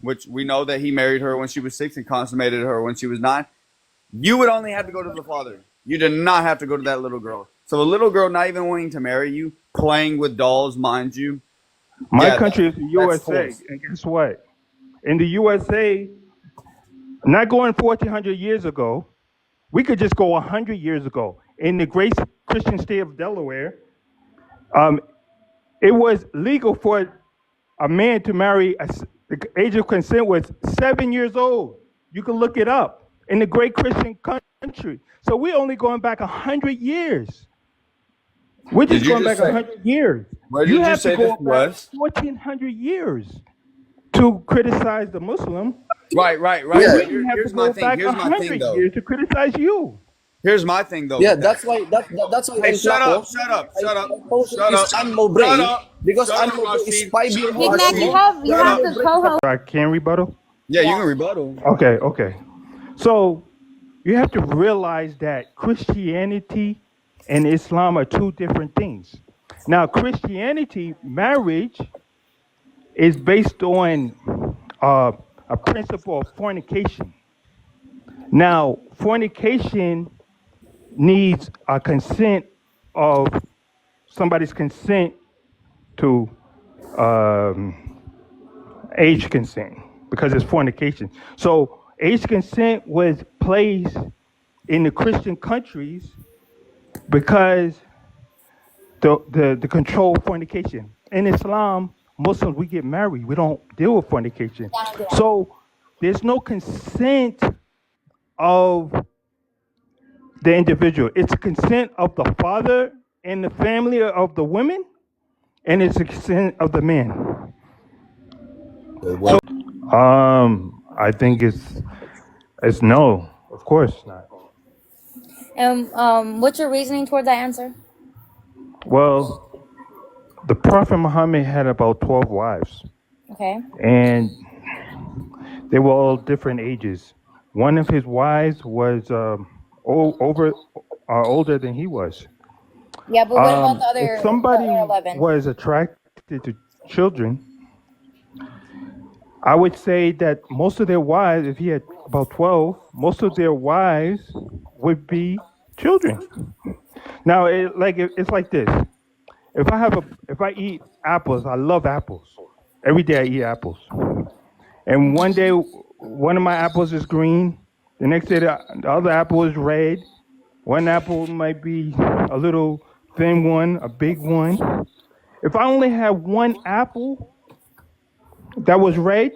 which we know that he married her when she was 6 and consummated her when she was 9, you would only have to go to the father. You did not have to go to that little girl. So a little girl not even wanting to marry you, playing with dolls, mind you. My Yeah, country is the that's USA, forced. and guess what? In the USA, not going 1,400 years ago, we could just go 100 years ago. In the great Christian state of Delaware, um, it was legal for a man to marry. The age of consent was 7 years old. You can look it up in the great Christian country. So we're only going back 100 years. We're Did just you going just back say? 100 years. Where You did you have to say this go back was? 1,400 years to criticize the Muslim, Right. and Yeah, we But didn't have to here's my go thing. back Here's my thing, 100 though. years to criticize you. Here's my thing, though, yeah. with that. That's why Hey, El shut up! Flaco, Shut up! Shut up! I posted Shut his up! Anmo Shut brain up! because Shut up, Anmo brain is Rashid! 5 years Big old Mac, you Rashid! Anmo. have you Shut Anmo have up! the brain. co-host. I can rebuttal. Yeah, you Yeah. can rebuttal. Okay. So you have to realize that Christianity and Islam are two different things. Now, Christianity, marriage is based on a principle of fornication. Now, fornication needs a consent of somebody's consent to um, age consent because it's fornication. So, age consent was placed in the Christian countries because the control of fornication. In Islam, Muslims, we get married. We don't deal with fornication. So there's no consent of the individual. It's a consent of the father and the family of the women, and it's a consent of the man. So I think it's no, of course not. And what's your reasoning toward that answer? Well, the Prophet Muhammad had about 12 wives, Okay. and they were all different ages. One of his wives was older than he was. Yeah, but what about If the somebody other 11? was attracted to children, I would say that most of their wives, if he had about 12, most of their wives would be children. Now, it's like this. If I eat apples, I love apples. Every day I eat apples. And one day, one of my apples is green. The next day, the other apple is red. One apple might be a little thin one, a big one. If I only had one apple that was red,